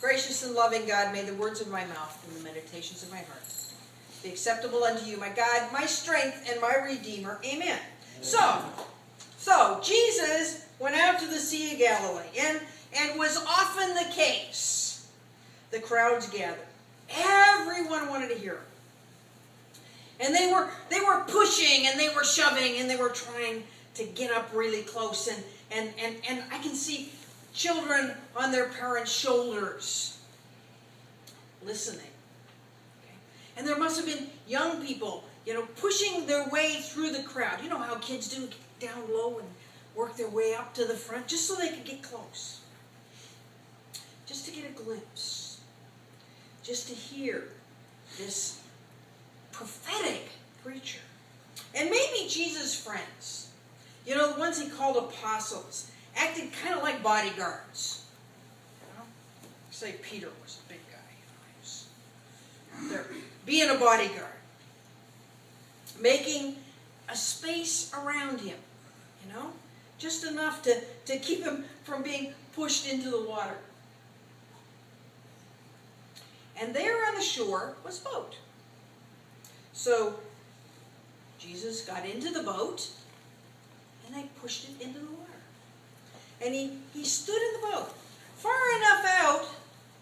Gracious and loving God, may the words of my mouth and the meditations of my heart be acceptable unto you, my God, my strength and my Redeemer. Amen. So Jesus went out to the Sea of Galilee, and was often the case. The crowds gathered. Everyone wanted to hear him. And they were pushing and they were shoving and they were trying to get up really close. And I can see children on their parents' shoulders listening. Okay? And there must have been young people, pushing their way through the crowd. You know how kids do, get down low and work their way up to the front just so they could get close. Just to get a glimpse. Just to hear this prophetic preacher. And maybe Jesus' friends, the ones he called apostles, acted kind of like bodyguards. Say Peter was a big guy. He was there being a bodyguard. Making a space around him. Just enough to keep him from being pushed into the water. And there on the shore was a boat. So Jesus got into the boat and they pushed it into the water. And he stood in the boat far enough out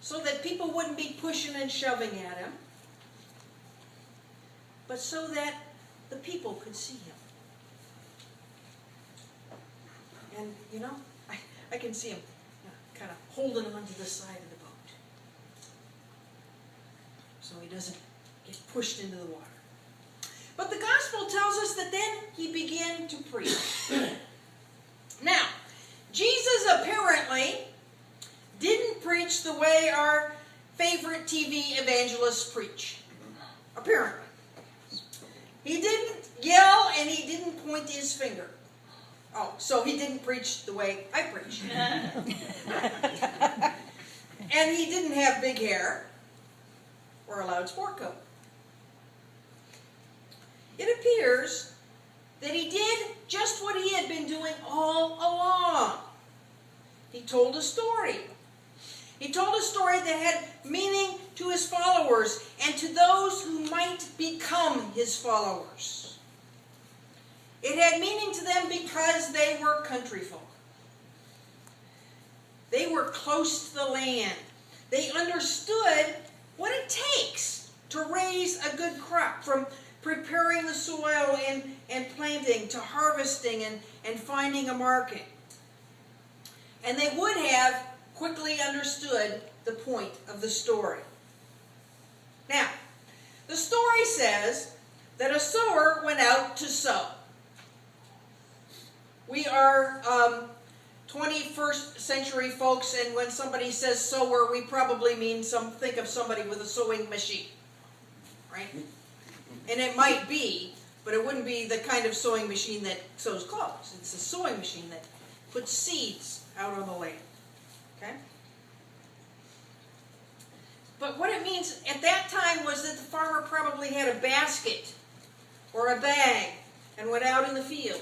so that people wouldn't be pushing and shoving at him, but so that the people could see him. And, I can see him kind of holding on to the side of the boat so he doesn't get pushed into the water. But the gospel tells us that then he began to preach. Now, Jesus apparently didn't preach the way our favorite TV evangelists preach. Apparently. He didn't yell and he didn't point his finger. Oh, so he didn't preach the way I preach. And he didn't have big hair or a loud sport coat. It appears that he did just what he had been doing all along. He told a story. He told a story that had meaning to his followers and to those who might become his followers. It had meaning to them because they were country folk. They were close to the land. They understood what it takes to raise a good crop, from preparing the soil and planting to harvesting and finding a market. And they would have quickly understood the point of the story. Now, the story says that a sower went out to sow. We are 21st century folks, and when somebody says sower, we probably mean think of somebody with a sewing machine, right? And it might be, but it wouldn't be the kind of sewing machine that sews clothes. It's a sewing machine that puts seeds out on the land. Okay? But what it means at that time was that the farmer probably had a basket or a bag and went out in the field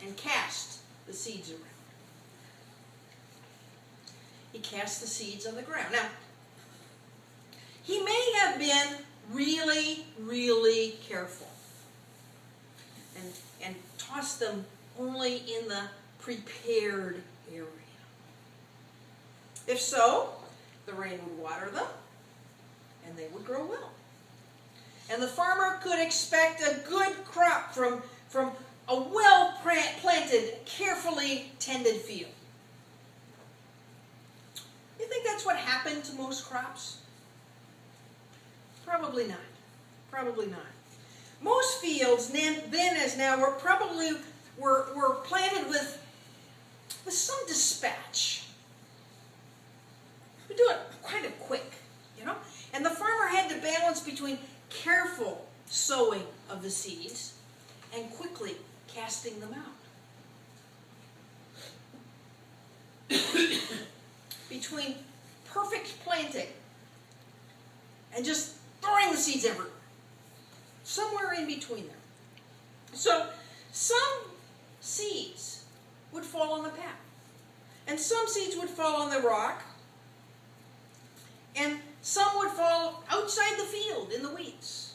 and cast the seeds around. He cast the seeds on the ground. Now, he may have been really, really careful and tossed them only in the prepared area. If so, the rain would water them and they would grow well. And the farmer could expect a good crop from a well-planted, carefully tended field. You think that's what happened to most crops? Probably not. Probably not. Most fields, then as now, were probably were planted with some dispatch. We do it kind of quick, And the farmer had to balance between careful sowing of the seeds and quickly casting them out. Between perfect planting and just throwing the seeds everywhere. Somewhere in between there. So some seeds would fall on the path. And some seeds would fall on the rock. And some would fall outside the field in the weeds.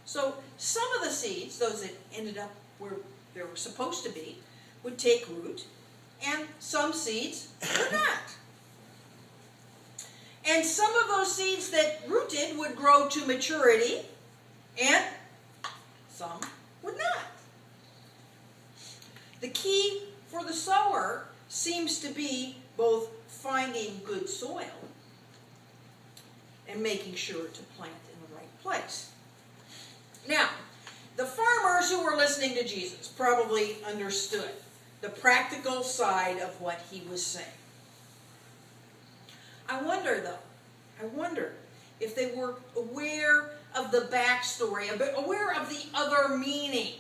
So some of the seeds, those that ended up where they were supposed to be, would take root, and some seeds would not. And some of those seeds that rooted would grow to maturity, and some would not. The key for the sower seems to be both finding good soil and making sure to plant in the right place. Now, the farmers who were listening to Jesus probably understood the practical side of what he was saying. I wonder, though, if they were aware of the backstory, aware of the other meaning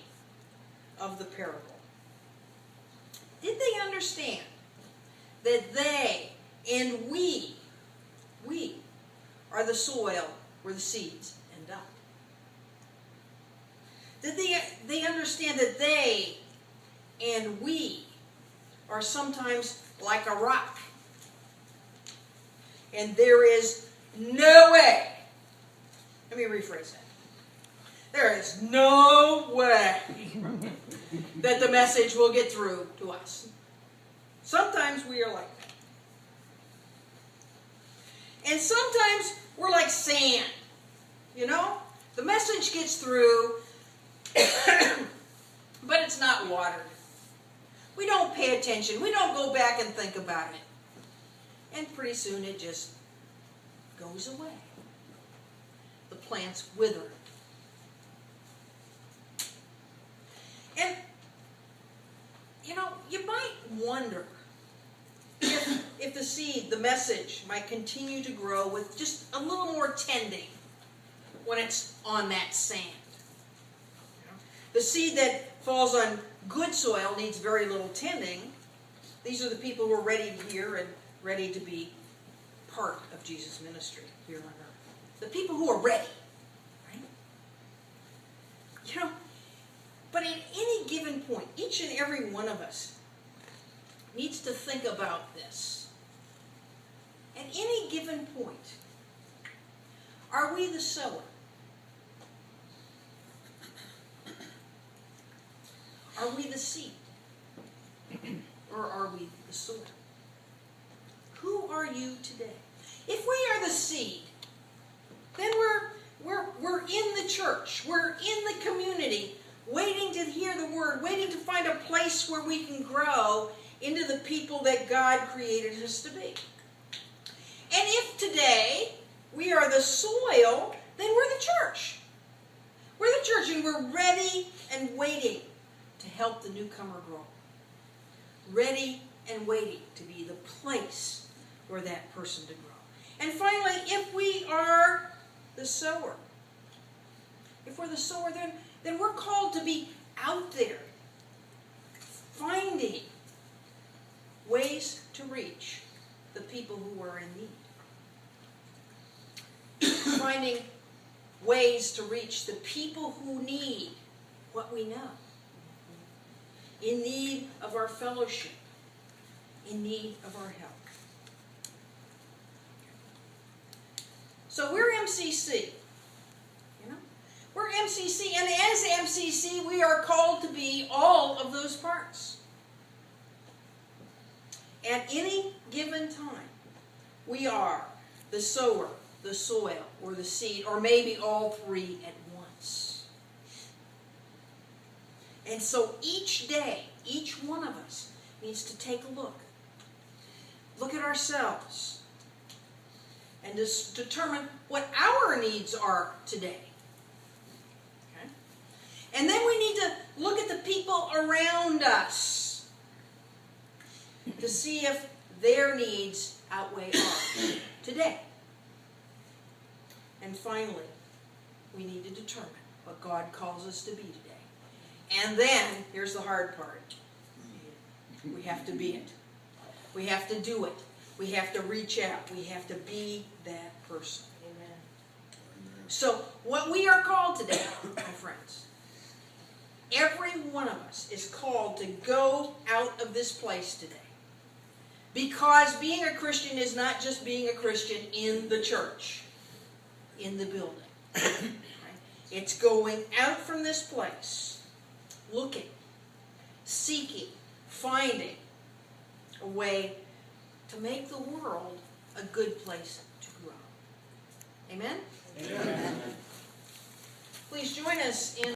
of the parable. Did they understand that they and we are the soil where the seeds end up? Did they understand that they and we are sometimes like a rock? And there is no way, let me rephrase that. There is no way that the message will get through to us. Sometimes we are like that. And sometimes we're like sand. You know? The message gets through, but it's not watered. We don't pay attention. We don't go back and think about it. And pretty soon it just goes away. The plants wither. And, you know, you might wonder if the seed, the message, might continue to grow with just a little more tending when it's on that sand. The seed that falls on good soil needs very little tending. These are the people who are ready to hear and ready to be part of Jesus' ministry here on earth. The people who are ready. Right? You know, but at any given point, each and every one of us needs to think about this. At any given point, are we the sower? Are we the seed? Or are we the soil? Who are you today? If we are the seed, then we're in the church, we're in the community, waiting to hear the word, waiting to find a place where we can grow into the people that God created us to be. And if today we are the soil, then we're the church. We're the church, and we're ready and waiting to help the newcomer grow. Ready and waiting to be the place for that person to grow. And finally, if we are the sower, if we're the sower, then we're called to be out there, finding ways to reach the people who are in need. Finding ways to reach the people who need what we know. In need of our fellowship. In need of our help. So we're MCC. You know? We're MCC, and as MCC, we are called to be all of those parts. At any given time, we are the sower, the soil, or the seed, or maybe all three at once. And so each day, each one of us needs to take a look. Look at ourselves. And just determine what our needs are today. Okay? And then we need to look at the people around us to see if their needs outweigh ours today. And finally, we need to determine what God calls us to be today. And then, here's the hard part. We have to be it. We have to do it. We have to reach out. We have to be that person. Amen. So, what we are called today, my friends, every one of us is called to go out of this place today, Because being a Christian is not just being a Christian in the church, in the building. Right? It's going out from this place, looking, seeking, finding a way to make the world a good place to grow. Amen? Amen. Please join us in